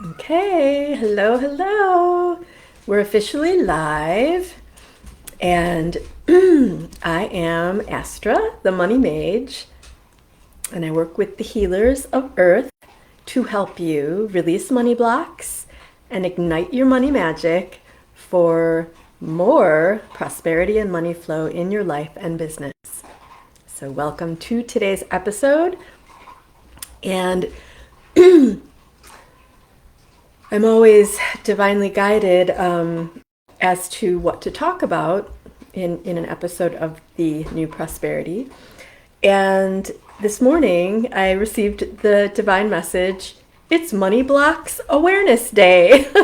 Okay, hello, hello. We're officially live, and I am Astra, the Money Mage, and I work with the healers of Earth to help you release money blocks and ignite your money magic for more prosperity and money flow in your life and business. So, welcome to today's episode, and I'm always divinely guided as to what to talk about in an episode of the New Prosperity. And this morning I received the divine message, it's Money Blocks Awareness Day. And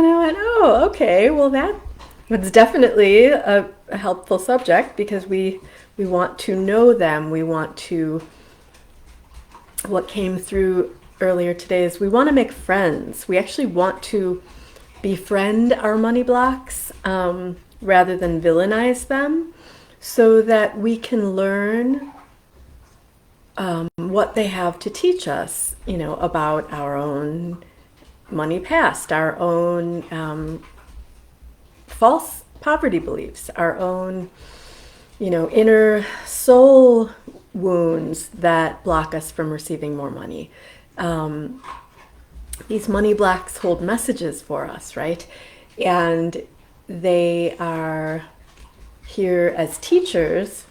I went, oh, okay, well that's definitely a helpful subject because we want to know them. We want to, what came through earlier today is we want to make friends. We actually want to befriend our money blocks rather than villainize them so that we can learn what they have to teach us, about our own money past, our own false poverty beliefs, our own, inner soul wounds that block us from receiving more money. These money blocks hold messages for us, right? And they are here as teachers.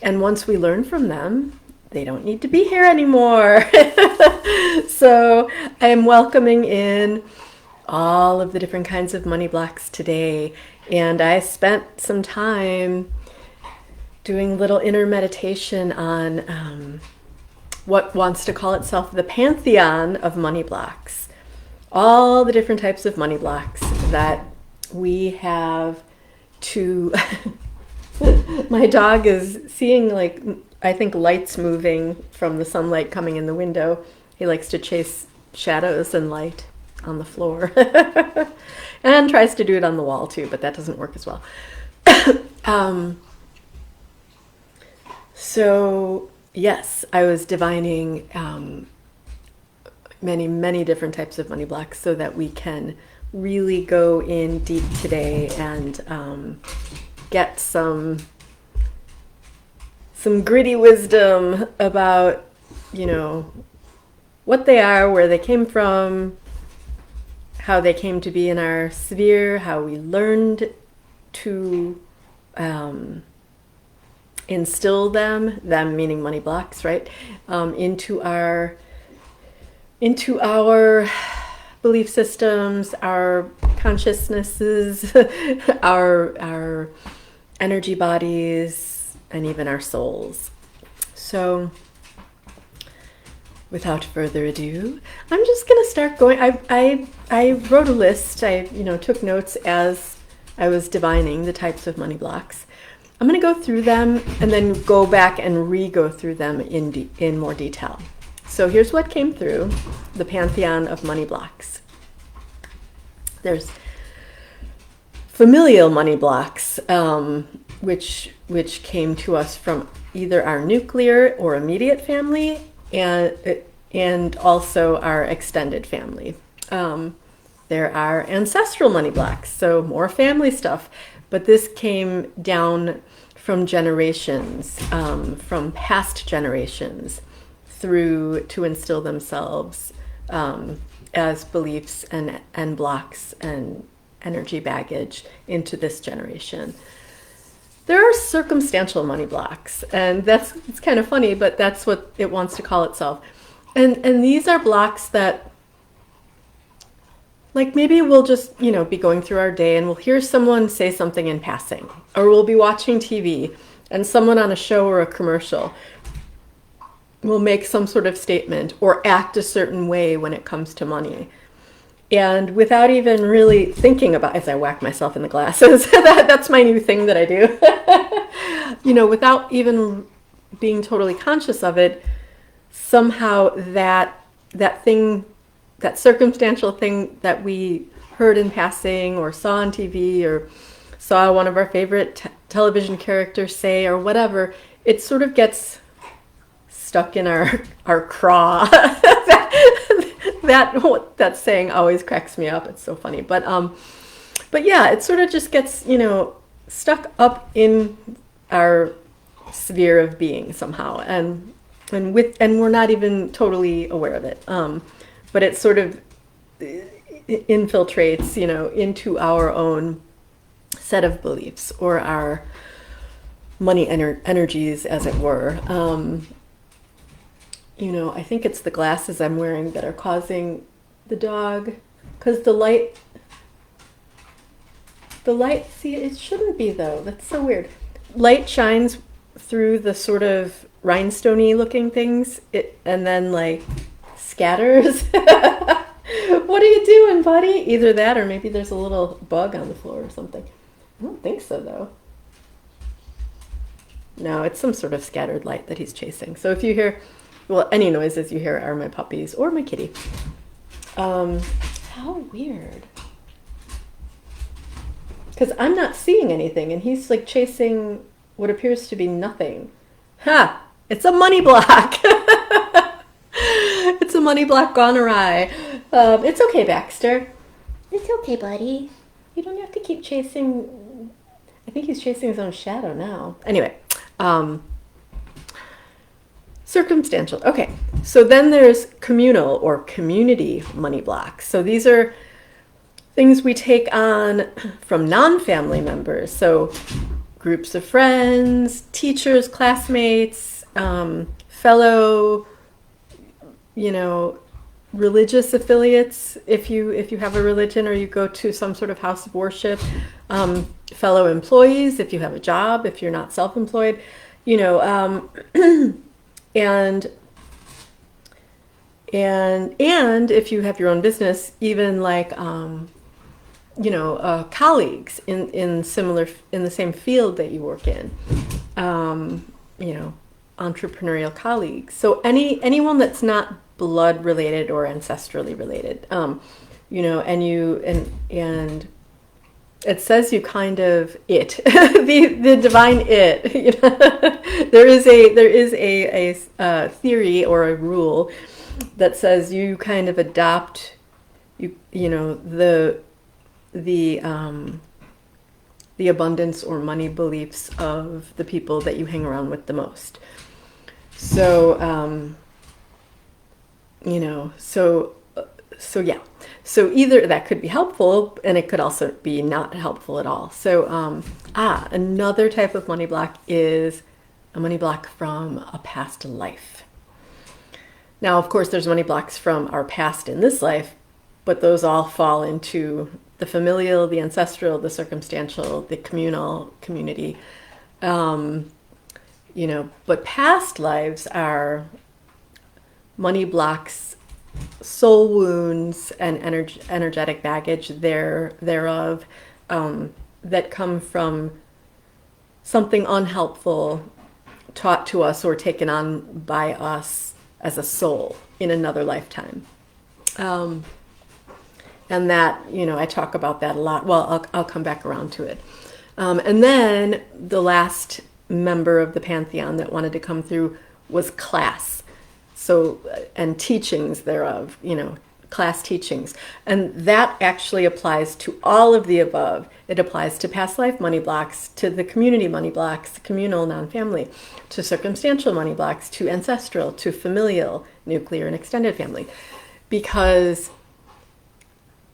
And once we learn from them, they don't need to be here anymore. So I am welcoming in all of the different kinds of money blocks today. And I spent some time doing a little inner meditation on what wants to call itself the pantheon of money blocks. All the different types of money blocks that we have to. My dog is seeing, I think, lights moving from the sunlight coming in the window. He likes to chase shadows and light on the floor. And tries to do it on the wall too, but that doesn't work as well. So, yes, I was divining many, many different types of money blocks so that we can really go in deep today and get some gritty wisdom about, what they are, where they came from, how they came to be in our sphere, how we learned to instill them meaning money blocks, right, into our belief systems, our consciousnesses, our energy bodies, and even our souls. So, without further ado, I'm just gonna start going. I wrote a list. I took notes as I was divining the types of money blocks. I'm going to go through them and then go back and re-go through them in more detail. So here's what came through the pantheon of money blocks. There's familial money blocks, which came to us from either our nuclear or immediate family and also our extended family. There are ancestral money blocks, so more family stuff. But this came down from generations, from past generations, through to instill themselves as beliefs and blocks and energy baggage into this generation. There are circumstantial money blocks, and it's kind of funny, but that's what it wants to call itself. And these are blocks that, like, maybe we'll just, be going through our day and we'll hear someone say something in passing, or we'll be watching TV and someone on a show or a commercial will make some sort of statement or act a certain way when it comes to money. And without even really thinking about, as I whack myself in the glasses, that's my new thing that I do, without even being totally conscious of it, somehow that thing, that circumstantial thing that we heard in passing or saw on TV or saw one of our favorite television characters say or whatever, it sort of gets stuck in our craw. That saying always cracks me up. It's so funny. But yeah, it sort of just gets, stuck up in our sphere of being somehow, and we're not even totally aware of it. But it sort of infiltrates, into our own set of beliefs, or our money energies, as it were. I think it's the glasses I'm wearing that are causing the dog, because the light, see, it shouldn't be though. That's so weird. Light shines through the sort of rhinestone-y looking things, and then like scatters. What are you doing, buddy? Either that, or maybe there's a little bug on the floor or something. I don't think so, though. No, it's some sort of scattered light that he's chasing. So if you hear, any noises you hear are my puppies or my kitty. How weird. Because I'm not seeing anything, and he's like chasing what appears to be nothing. Ha! It's a money block. It's a money block gone awry. It's okay, Baxter. It's okay, buddy. You don't have to keep chasing. I think he's chasing his own shadow now. Anyway, circumstantial. Okay, so then there's communal or community money blocks. So these are things we take on from non-family members. So groups of friends, teachers, classmates, fellow, religious affiliates, if you have a religion or you go to some sort of house of worship, fellow employees, if you have a job, if you're not self-employed, and if you have your own business, even like colleagues in the same field that you work in, entrepreneurial colleagues. So anyone that's not blood related or ancestrally related, and it says you kind of the divine it. There is a theory or a rule that says you kind of adopt the abundance or money beliefs of the people that you hang around with the most. So so yeah. So either that could be helpful, and it could also be not helpful at all. So another type of money block is a money block from a past life. Now, of course, there's money blocks from our past in this life, but those all fall into the familial, the ancestral, the circumstantial, the communal, community. But past lives are money blocks, soul wounds, and energetic baggage thereof, that come from something unhelpful taught to us or taken on by us as a soul in another lifetime. And that, I talk about that a lot. Well, I'll come back around to it. And then the last member of the pantheon that wanted to come through was class. So, and teachings thereof, class teachings. And that actually applies to all of the above. It applies to past life money blocks, to the community money blocks, communal, non-family, to circumstantial money blocks, to ancestral, to familial, nuclear, and extended family. Because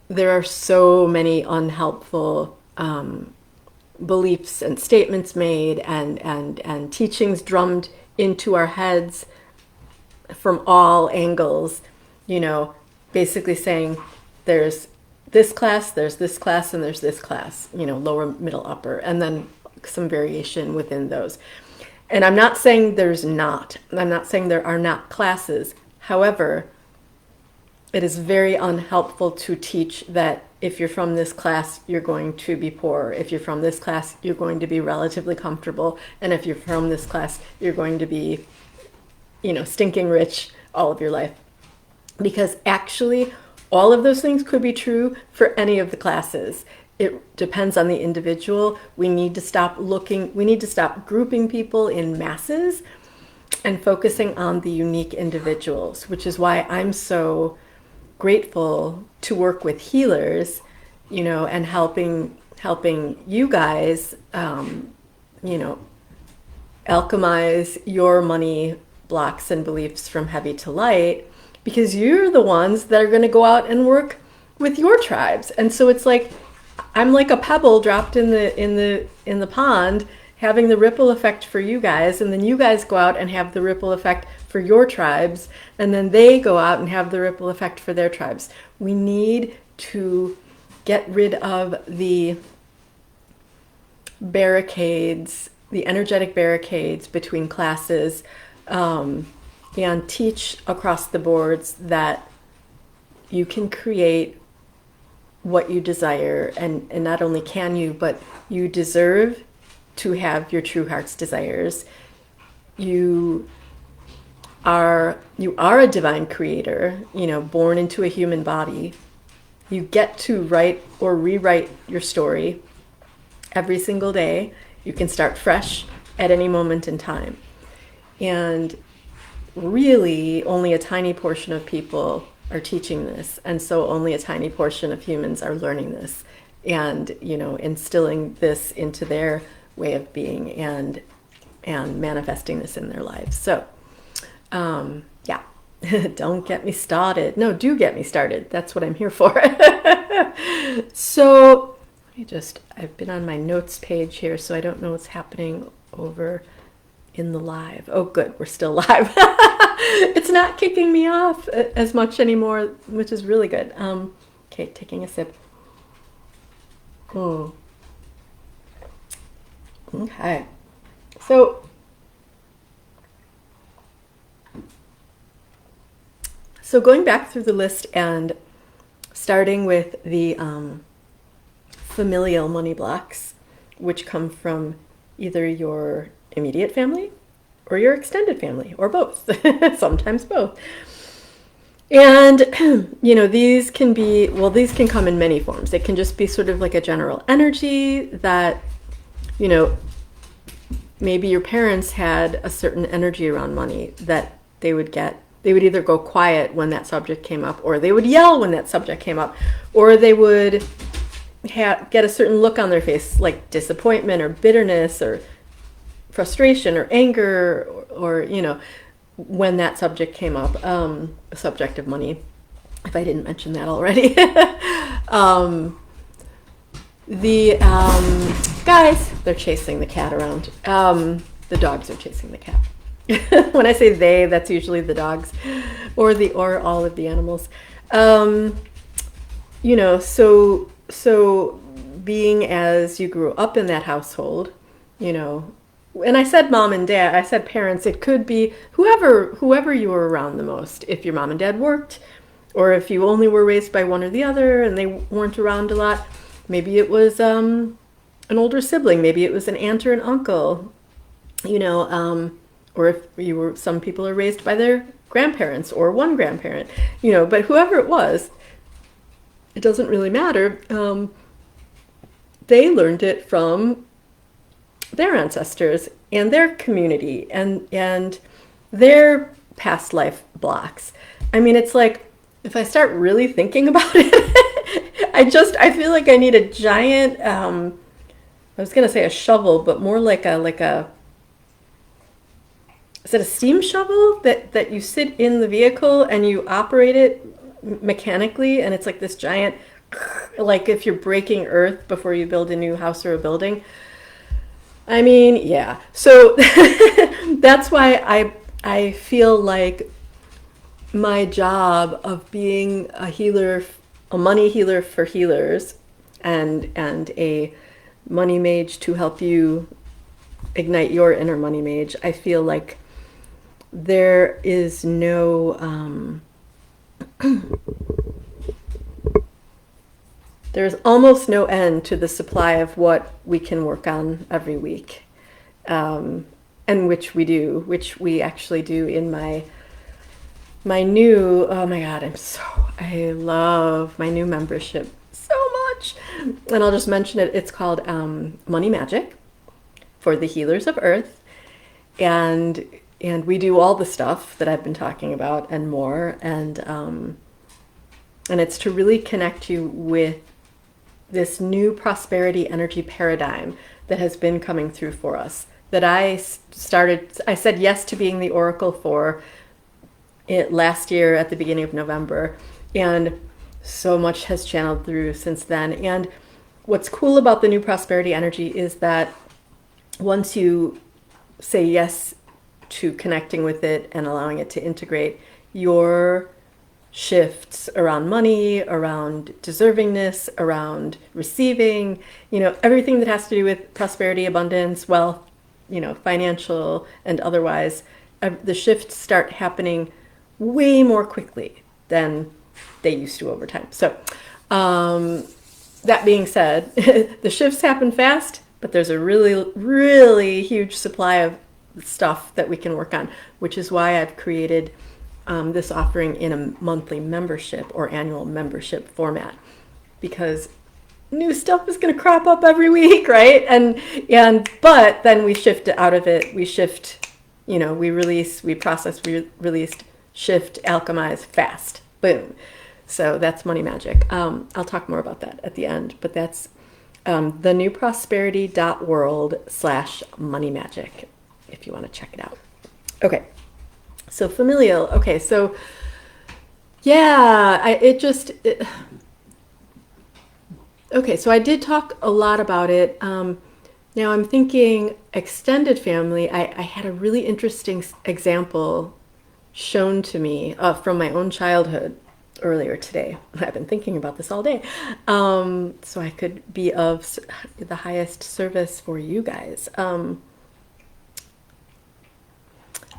there are so many unhelpful beliefs and statements made and teachings drummed into our heads from all angles, basically saying there's this class, and there's this class, lower, middle, upper, and then some variation within those. And I'm not saying there are not classes. However, it is very unhelpful to teach that if you're from this class, you're going to be poor. If you're from this class, you're going to be relatively comfortable. And if you're from this class, you're going to be, stinking rich all of your life. Because actually, all of those things could be true for any of the classes. It depends on the individual. We need to stop grouping people in masses and focusing on the unique individuals, which is why I'm so grateful to work with healers, and helping you guys, alchemize your money blocks and beliefs from heavy to light, because you're the ones that are going to go out and work with your tribes. And so it's like I'm like a pebble dropped in the pond, having the ripple effect for you guys, and then you guys go out and have the ripple effect for your tribes, and then they go out and have the ripple effect for their tribes. We need to get rid of the barricades, the energetic barricades between classes, and teach across the boards that you can create what you desire, and not only can you, but you deserve to have your true heart's desires. You are a divine creator, born into a human body. You get to write or rewrite your story every single day. You can start fresh at any moment in time. And really, only a tiny portion of people are teaching this. And so only a tiny portion of humans are learning this and, instilling this into their way of being and manifesting this in their lives. So, yeah, don't get me started. No, do get me started. That's what I'm here for. So I've been on my notes page here, so I don't know what's happening over in the live. Oh, good. We're still live. It's not kicking me off as much anymore, which is really good. Okay, taking a sip. Okay. So going back through the list and starting with the familial money blocks, which come from either your immediate family or your extended family, or both, sometimes both. And, these can come in many forms. It can just be sort of like a general energy that, maybe your parents had a certain energy around money that they would get. They would either go quiet when that subject came up, or they would yell when that subject came up, or they would get a certain look on their face, like disappointment or bitterness or frustration or anger, or when that subject came up, subject of money, if I didn't mention that already. The guys, they're chasing the cat around. The dogs are chasing the cat. When I say they, that's usually the dogs or all of the animals. So being as you grew up in that household, and I said mom and dad, I said parents, it could be whoever you were around the most. If your mom and dad worked, or if you only were raised by one or the other and they weren't around a lot, maybe it was an older sibling, maybe it was an aunt or an uncle, or if some people are raised by their grandparents or one grandparent, but whoever it was, it doesn't really matter. They learned it from their ancestors and their community and their past life blocks. I mean, it's like, if I start really thinking about it, I feel like I need a giant, I was going to say a shovel, but more like a, is it a steam shovel that you sit in the vehicle and you operate it mechanically, and it's like this giant, like if you're breaking earth before you build a new house or a building. I mean, yeah. So that's why I feel like my job of being a healer, a money healer for healers, and a money mage to help you ignite your inner money mage, I feel like there is no there's almost no end to the supply of what we can work on every week, and which we actually do in my new, oh my God, I love my new membership so much. And I'll just mention it. It's called Money Magic for the Healers of Earth. And we do all the stuff that I've been talking about and more. And And it's to really connect you with this new prosperity energy paradigm that has been coming through for us. That I said yes to being the oracle for it last year at the beginning of November. And so much has channeled through since then. And what's cool about the new prosperity energy is that once you say yes to connecting with it and allowing it to integrate, your shifts around money, around deservingness, around receiving, everything that has to do with prosperity, abundance, wealth, financial and otherwise, the shifts start happening way more quickly than they used to over time. So that being said, the shifts happen fast, but there's a really, really huge supply of stuff that we can work on, which is why I've created this offering in a monthly membership or annual membership format, because new stuff is going to crop up every week, right? But then we shift out of it. We shift, we release, we process, we released, shift, alchemize fast. Boom. So that's money magic. I'll talk more about that at the end, but that's thenewprosperity.world/money magic if you want to check it out. Okay. So familial. Okay. So yeah, okay. So I did talk a lot about it. Now I'm thinking extended family. I had a really interesting example shown to me from my own childhood earlier today. I've been thinking about this all day, so I could be of the highest service for you guys. And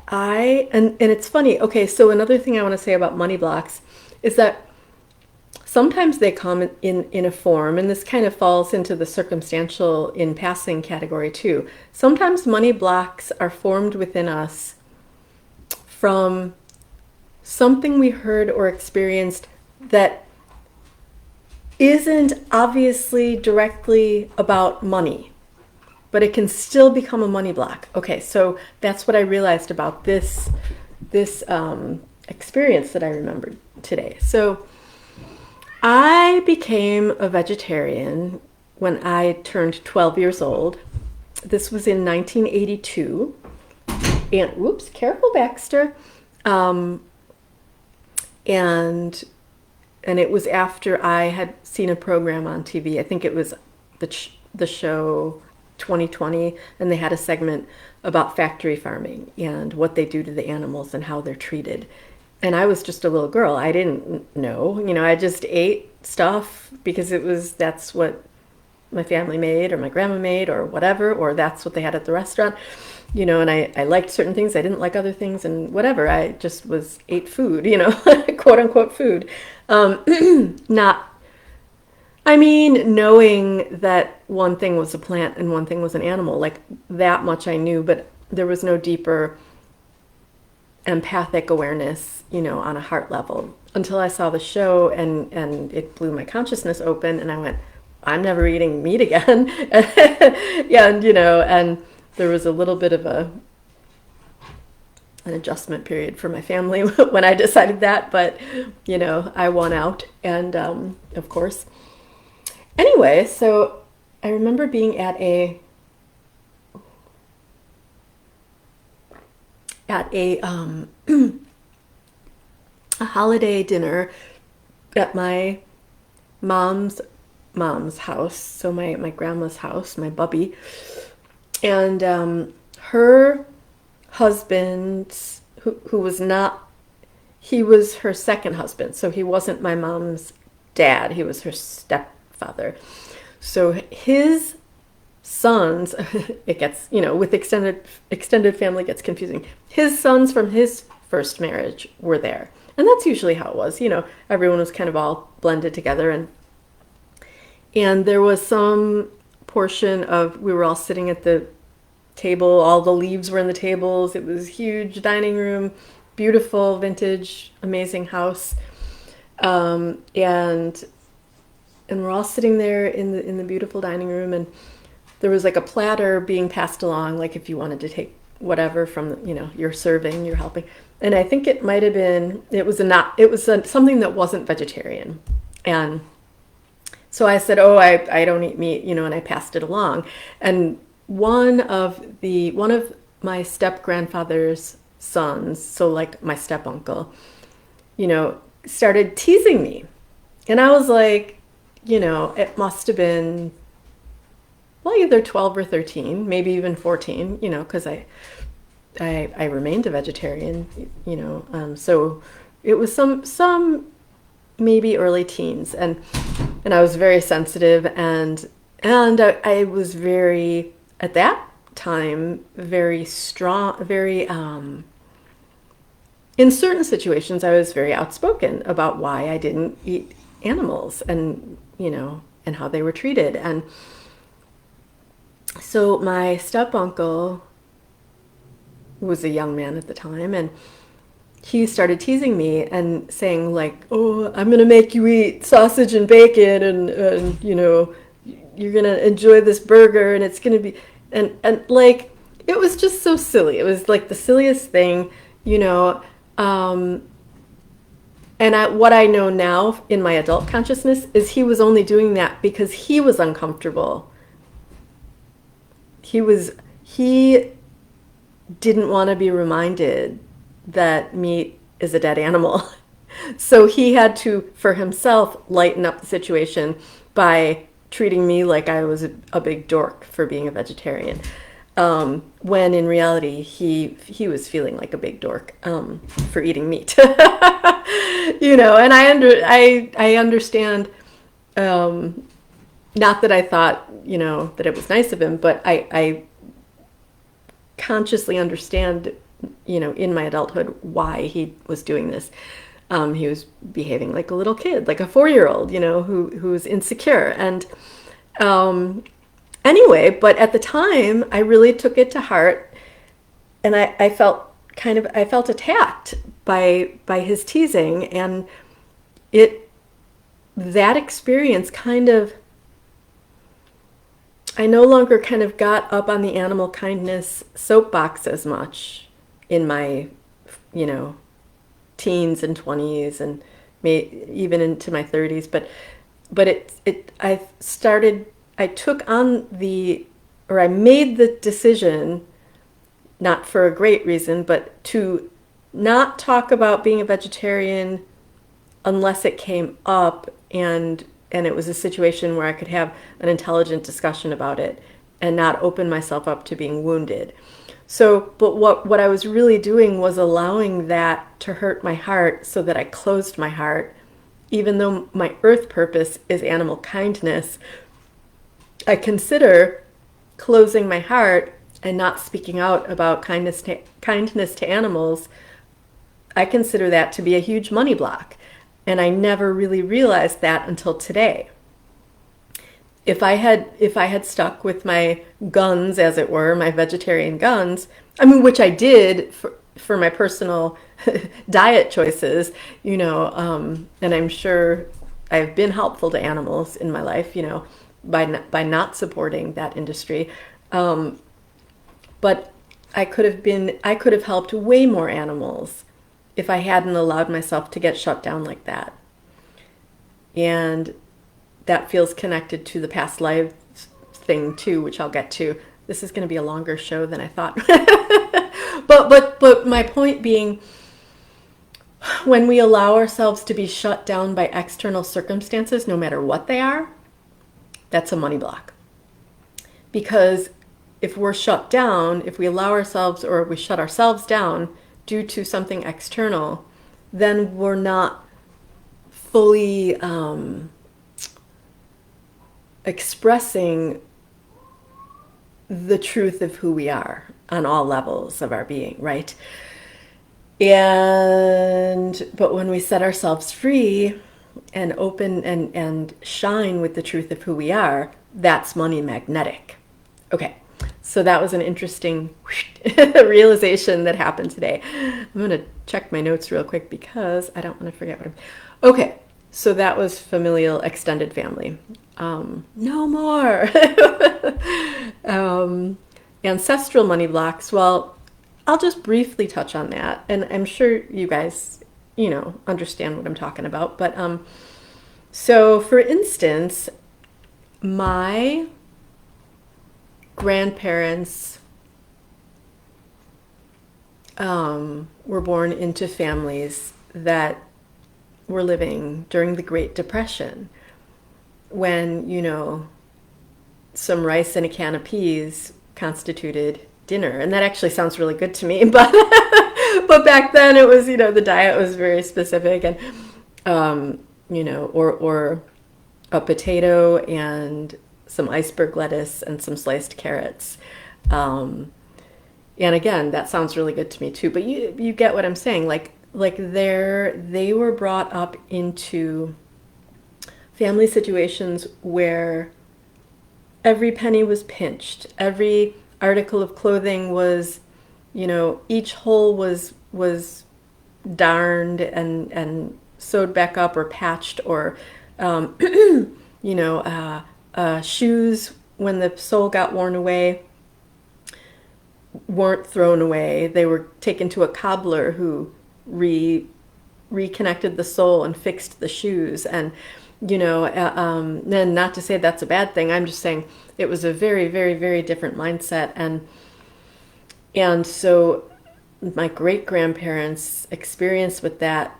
it's funny. Okay, so another thing I want to say about money blocks is that sometimes they come in a form, and this kind of falls into the circumstantial in passing category too. Sometimes money blocks are formed within us from something we heard or experienced that isn't obviously directly about money, but it can still become a money block. Okay, so that's what I realized about this experience that I remembered today. So I became a vegetarian when I turned 12 years old. This was in 1982. And whoops, careful, Baxter. And it was after I had seen a program on TV. I think it was the show 2020, and they had a segment about factory farming and what they do to the animals and how they're treated. And I was just a little girl. I didn't know. I just ate stuff because that's what my family made or my grandma made or whatever, or that's what they had at the restaurant. And I liked certain things, I didn't like other things, and whatever. I just ate food, quote unquote food. Knowing that one thing was a plant and one thing was an animal, like that much I knew, but there was no deeper empathic awareness, on a heart level until I saw the show and it blew my consciousness open, and I went, I'm never eating meat again. And there was a little bit of an adjustment period for my family when I decided that, but I won out, and of course. Anyway, so I remember being at a a holiday dinner at my mom's house, so my grandma's house, my bubby. And her husband, who was not, he was her second husband. So he wasn't my mom's dad. He was her stepfather. So his sons, it gets, with extended family gets confusing. His sons from his first marriage were there. And that's usually how it was. Everyone was kind of all blended together. And there was some portion of, we were all sitting at the table, all the leaves were in the tables, it was huge dining room, beautiful vintage amazing house, and we're all sitting there in the beautiful dining room, and there was like a platter being passed along, like if you wanted to take whatever from, you're serving, you're helping. And I think it might have been, it was something that wasn't vegetarian. And so I said, oh, I don't eat meat, and I passed it along. And one of my step grandfather's sons, so like my step uncle, started teasing me. And I was like, it must have been, well, either 12 or 13, maybe even 14, because I remained a vegetarian, so it was some maybe early teens, and I was very sensitive, and I was very, at that time, very strong, very in certain situations I was very outspoken about why I didn't eat animals, and and how they were treated. And so my step uncle was a young man at the time, and he started teasing me and saying like, oh, I'm gonna make you eat sausage and bacon, and you're gonna enjoy this burger, and it's gonna be, and like, it was just so silly. It was like the silliest thing, and what I know now in my adult consciousness is he was only doing that because he was uncomfortable. He didn't want to be reminded that meat is a dead animal. So he had to, for himself, lighten up the situation by treating me like I was a big dork for being a vegetarian. When in reality, he was feeling like a big dork for eating meat. And I understand, not that I thought, that it was nice of him, but I consciously understand, in my adulthood, why he was doing this. He was behaving like a little kid, like a 4-year-old, who's insecure. And anyway, but at the time, I really took it to heart, and I felt attacked by his teasing, and that experience I no longer got up on the animal kindness soapbox as much in my, teens and 20s, and even into my 30s. But I made the decision, not for a great reason, but to not talk about being a vegetarian unless it came up, and it was a situation where I could have an intelligent discussion about it and not open myself up to being wounded. So, but what I was really doing was allowing that to hurt my heart, so that I closed my heart. Even though my earth purpose is animal kindness, I consider closing my heart and not speaking out about kindness to animals. I consider that to be a huge money block. And I never really realized that until today. If I had stuck with my guns, as it were, my vegetarian guns, which I did for my personal diet choices, and I'm sure I've been helpful to animals in my life, by not supporting that industry. But I could have helped way more animals if I hadn't allowed myself to get shut down like that. And that feels connected to the past life thing too, which I'll get to. This is going to be a longer show than I thought. but my point being, when we allow ourselves to be shut down by external circumstances, no matter what they are, that's a money block. Because if we're shut down, if we allow ourselves, or we shut ourselves down due to something external, then we're not fully expressing the truth of who we are on all levels of our being, right? But when we set ourselves free and open and shine with the truth of who we are, that's money magnetic. Okay, so that was an interesting realization that happened today. I'm going to check my notes real quick because I don't want to forget what Okay, so that was familial extended family. No more. Ancestral money blocks. Well, I'll just briefly touch on that, and I'm sure you guys, understand what I'm talking about. But so for instance, my grandparents were born into families that were living during the Great Depression, when, some rice and a can of peas constituted dinner. And that actually sounds really good to me, but but back then it was, the diet was very specific, and or a potato and some iceberg lettuce and some sliced carrots. And again, that sounds really good to me too. But you get what I'm saying. Like they were brought up into family situations where every penny was pinched, every article of clothing was, each hole was darned and sewed back up or patched, or shoes, when the sole got worn away, weren't thrown away. They were taken to a cobbler who reconnected the sole and fixed the shoes. And then, not to say that's a bad thing, I'm just saying it was a very, very, very different mindset. And so my great grandparents' experience with that,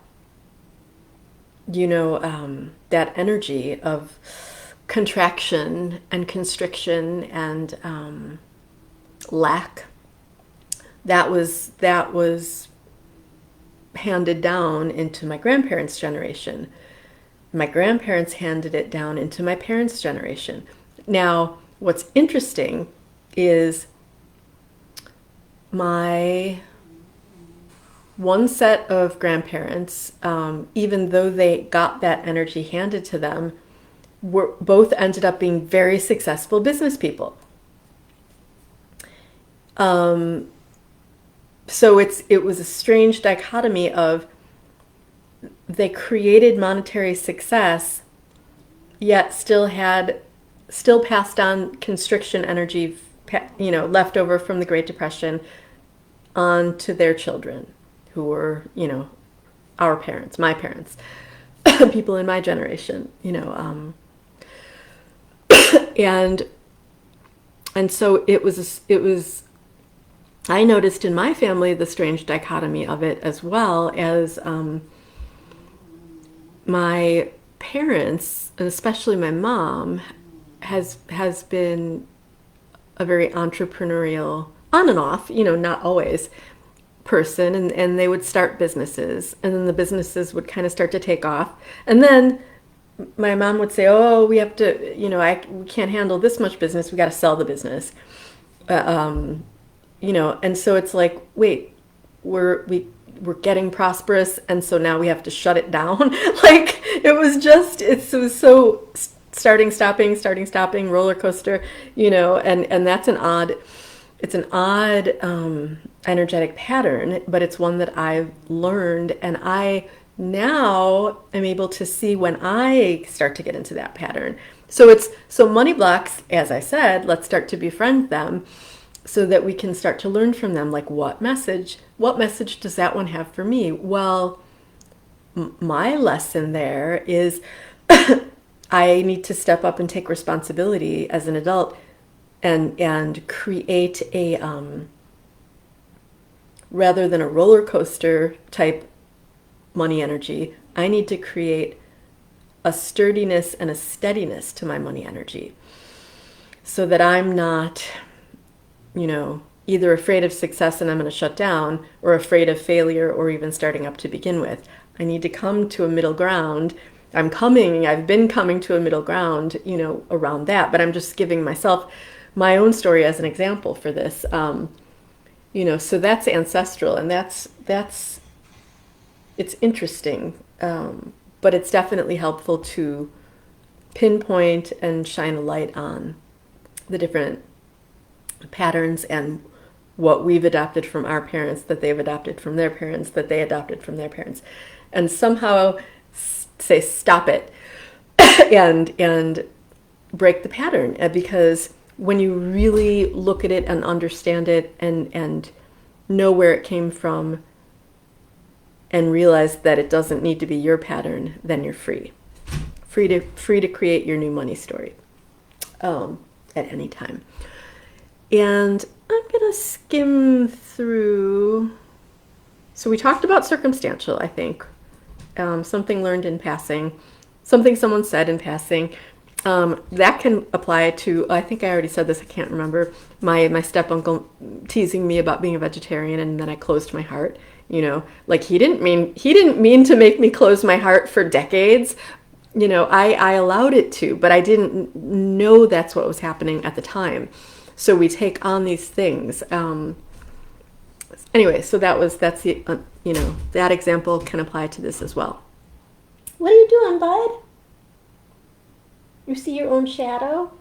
that energy of contraction and constriction and lack, that was handed down into my grandparents' generation. My grandparents handed it down into my parents' generation. Now, what's interesting is my one set of grandparents, even though they got that energy handed to them, both ended up being very successful business people. So it was a strange dichotomy of, they created monetary success, yet still passed on constriction energy, left over from the Great Depression, on to their children, who were, our parents, my parents, people in my generation, and so it was. I noticed in my family the strange dichotomy of it, as well as my parents, and especially my mom, has been a very entrepreneurial, on and off, not always, person, and they would start businesses, and then the businesses would kind of start to take off, and then my mom would say, "Oh, we have to, we can't handle this much business. We got to sell the business." And so it's like, wait, we're getting prosperous, and so now we have to shut it down. Like, it was so starting, stopping, roller coaster, and that's it's an odd energetic pattern, but it's one that I've learned, and I now am able to see when I start to get into that pattern. So money blocks, as I said, let's start to befriend them, so that we can start to learn from them. Like, what message does that one have for me? Well, my lesson there is I need to step up and take responsibility as an adult, and create a rather than a roller coaster type money energy, I need to create a sturdiness and a steadiness to my money energy, so that I'm not, either afraid of success and I'm going to shut down, or afraid of failure, or even starting up to begin with. I need to come to a middle ground. I've been coming to a middle ground, around that, but I'm just giving myself my own story as an example for this. So that's ancestral, and it's interesting, but it's definitely helpful to pinpoint and shine a light on the different patterns and what we've adopted from our parents, that they've adopted from their parents, that they adopted from their parents, and somehow say stop it and break the pattern. Because when you really look at it and understand it and know where it came from, and realize that it doesn't need to be your pattern, then you're free. Free to create your new money story at any time. And I'm going to skim through. So we talked about circumstantial, I think. Something learned in passing, something someone said in passing. That can apply to, I think I already said this, I can't remember, my step uncle teasing me about being a vegetarian, and then I closed my heart. You know, like he didn't mean to make me close my heart for decades. You know, I allowed it to, but I didn't know that's what was happening at the time. So we take on these things. Anyway, so that's the, that example can apply to this as well. What are you doing, bud? You see your own shadow?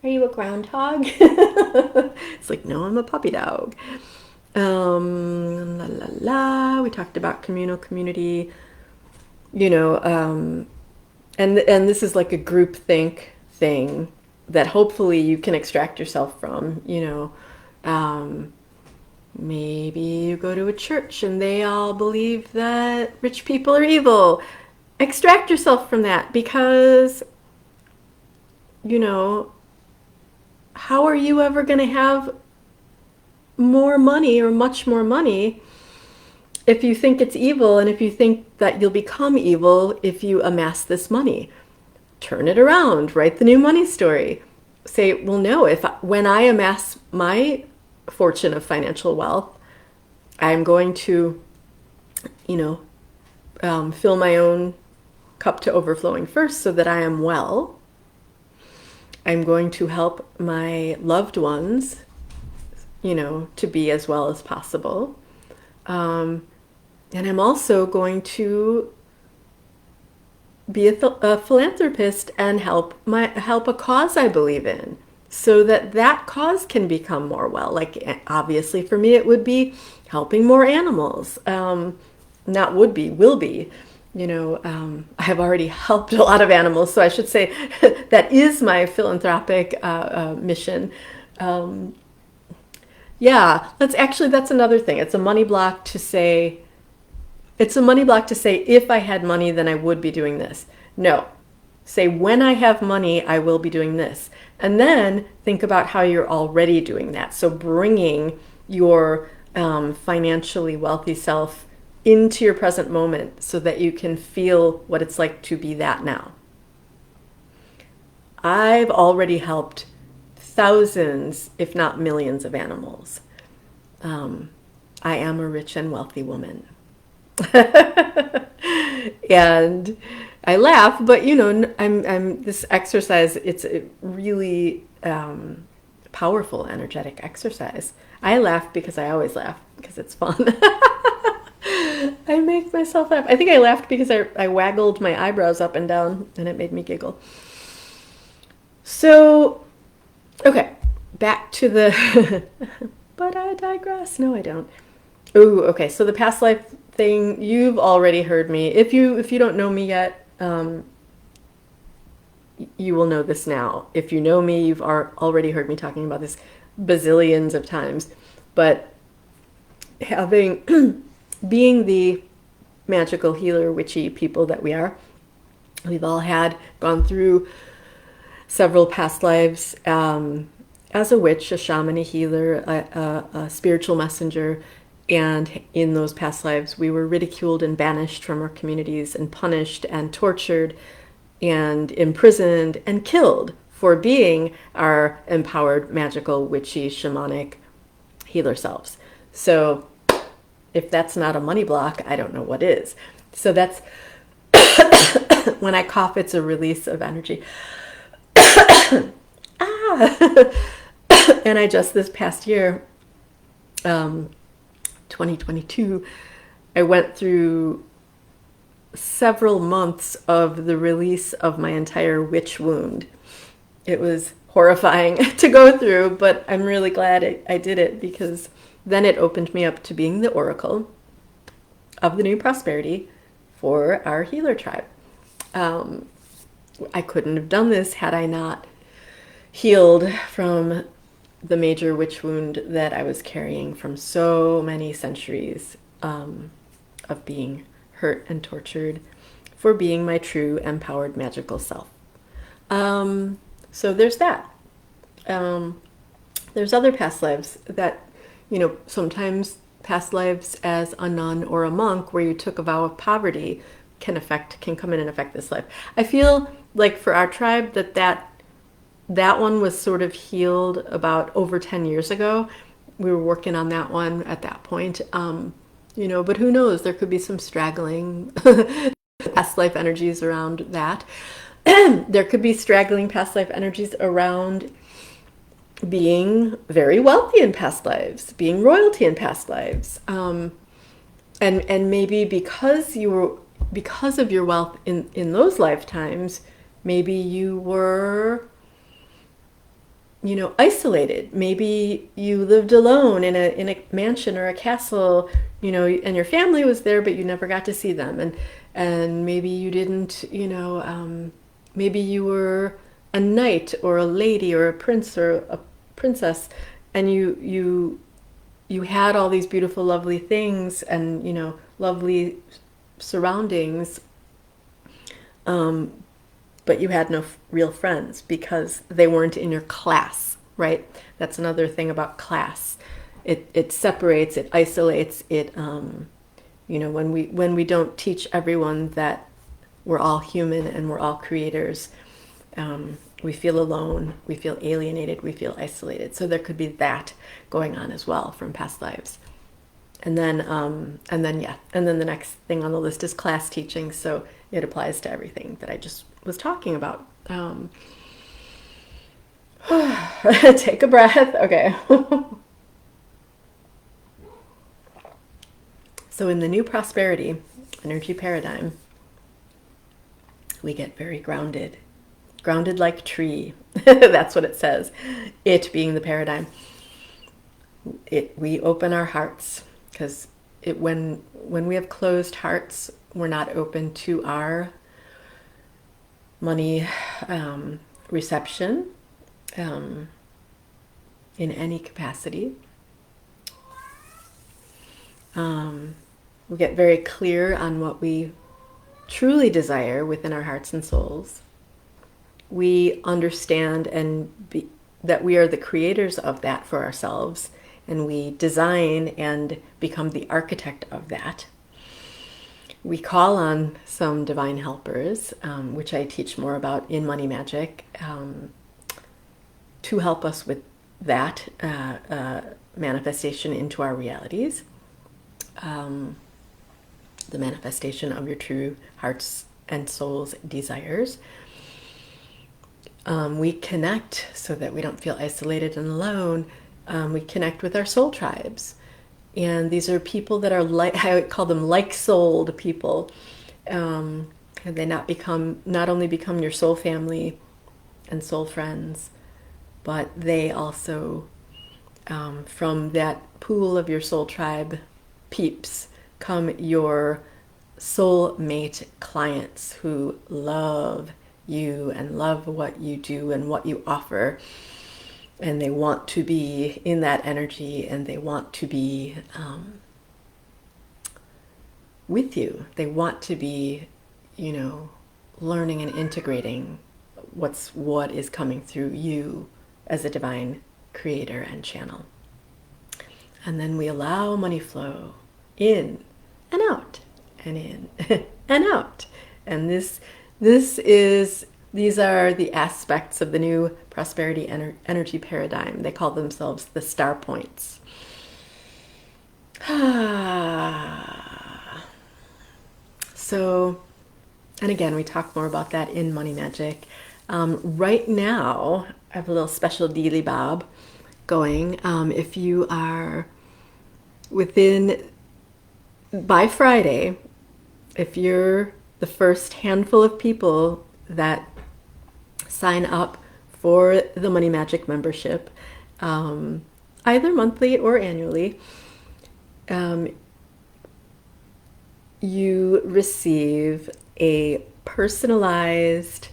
Are you a groundhog? It's like, no, I'm a puppy dog. La la la. We talked about community, and this is like a group think thing that hopefully you can extract yourself from. Maybe you go to a church and they all believe that rich people are evil. Extract yourself from that, because, how are you ever going to have more money or much more money if you think it's evil, and if you think that you'll become evil if you amass this money? Turn it around, write the new money story. Say, well, no, when I amass my fortune of financial wealth, I'm going to, fill my own cup to overflowing first so that I am well. I'm going to help my loved ones, to be as well as possible. And I'm also going to be a philanthropist and help a cause I believe in, so that cause can become more well. Like, obviously for me, it would be helping more animals. Not would be, will be. I have already helped a lot of animals, so I should say that is my philanthropic mission. That's another thing. It's a money block to say, if I had money, then I would be doing this. No. Say, when I have money, I will be doing this. And then think about how you're already doing that. So bringing your financially wealthy self into your present moment so that you can feel what it's like to be that now. I've already helped thousands, if not millions, of animals. I am a rich and wealthy woman. And I laugh, but I'm this exercise, it's a really powerful, energetic exercise. I laugh because I always laugh, because it's fun. I make myself laugh. I think I laughed because I waggled my eyebrows up and down, and it made me giggle. So, okay, back to the, but I digress. No, I don't. Ooh, okay, so the past life thing, you've already heard me. If you don't know me yet, you will know this now. If you know me, you've already heard me talking about this bazillions of times. But being the magical healer, witchy people that we are, we've all gone through several past lives as a witch, a shaman, a healer, a spiritual messenger. And in those past lives, we were ridiculed and banished from our communities and punished and tortured and imprisoned and killed for being our empowered, magical, witchy, shamanic healer selves. So if that's not a money block, I don't know what is. So that's, when I cough, it's a release of energy. And I just, this past year, 2022, I went through several months of the release of my entire witch wound. It was horrifying to go through, but I'm really glad I did it, because then it opened me up to being the oracle of the new prosperity for our healer tribe. I couldn't have done this had I not healed from the major witch wound that I was carrying from so many centuries of being hurt and tortured for being my true empowered magical self. So there's that. Um, there's other past lives that, sometimes past lives as a nun or a monk where you took a vow of poverty can come in and affect this life. I feel like for our tribe that one was sort of healed about over 10 years ago. We were working on that one at that point. But who knows? There could be some straggling past life energies around that. There could be straggling past life energies around being very wealthy in past lives, being royalty in past lives, and maybe because of your wealth in those lifetimes, maybe you were isolated. Maybe you lived alone in a mansion or a castle, and your family was there, but you never got to see them. And maybe you didn't, maybe you were a knight or a lady or a prince or a princess, and you had all these beautiful, lovely things and lovely surroundings, but you had no real friends because they weren't in your class, right? That's another thing about class. It separates, it isolates, when we don't teach everyone that we're all human and we're all creators, we feel alone, we feel alienated, we feel isolated. So there could be that going on as well from past lives. And then the next thing on the list is class teaching. So it applies to everything that I just was talking about. Take a breath. Okay. So in the new prosperity energy paradigm, we get very grounded like tree. That's what it says. It being the paradigm. We open our hearts because when we have closed hearts, we're not open to our money reception in any capacity. We get very clear on what we truly desire within our hearts and souls. We understand that we are the creators of that for ourselves, and we design and become the architect of that. We call on some divine helpers, which I teach more about in Money Magic, to help us with that manifestation into our realities. The manifestation of your true hearts and souls desires. We connect so that we don't feel isolated and alone. We connect with our soul tribes. And these are people that are I call them like-souled people. And they not only become your soul family and soul friends, but they also, from that pool of your soul tribe peeps, come your soulmate clients who love you and love what you do and what you offer, and they want to be in that energy, and they want to be with you. They want to be, learning and integrating what is coming through you as a divine creator and channel. And then we allow money flow in and out and in and out. And these are the aspects of the new prosperity energy paradigm. They call themselves the star points. So, and again, we talk more about that in Money Magic. Right now, I have a little special dealy bob going. If you are by Friday, if you're the first handful of people that sign up for the Money Magic membership, either monthly or annually, you receive a personalized,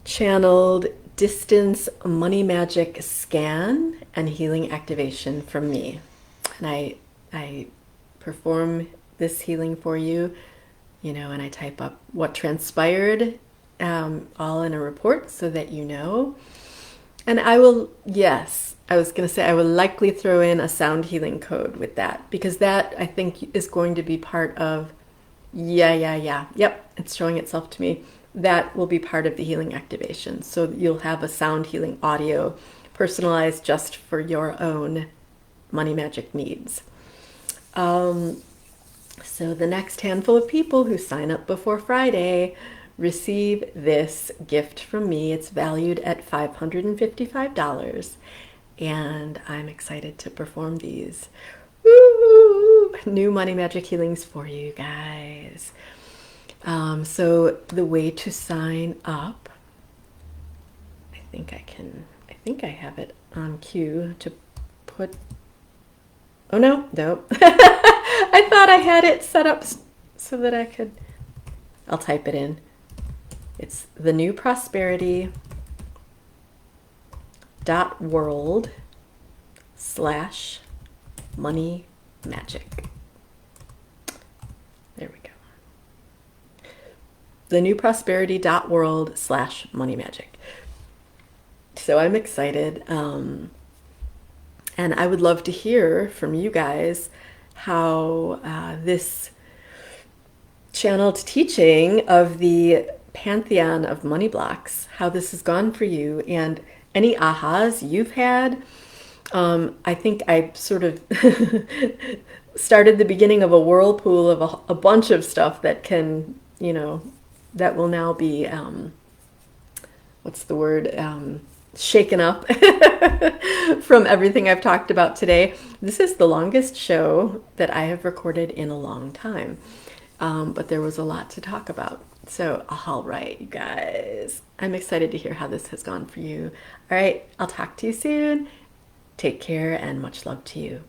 channeled distance money magic scan and healing activation from me. And I perform this healing for you, and I type up what transpired, all in a report so that you know. And I will, yes, I was going to say I will likely throw in a sound healing code with that, because that I think is going to be part of, yep, it's showing itself to me. That will be part of the healing activation. So you'll have a sound healing audio personalized just for your own money magic needs. So the next handful of people who sign up before Friday receive this gift from me. It's valued at $555, and I'm excited to perform these new money magic healings for you guys. So the way to sign up, I think I have it on cue to put, oh no, I thought I had it set up so that I'll type it in. It's thenewprosperity.world/money magic. There we go. thenewprosperity.world/money magic. So I'm excited. And I would love to hear from you guys how this channeled teaching of the pantheon of money blocks, how this has gone for you, and any ahas you've had. I think I sort of started the beginning of a whirlpool of a bunch of stuff that can, that will now be, shaken up from everything I've talked about today. This is the longest show that I have recorded in a long time, but there was a lot to talk about. So, all right, you guys, I'm excited to hear how this has gone for you. All right, I'll talk to you soon. Take care and much love to you.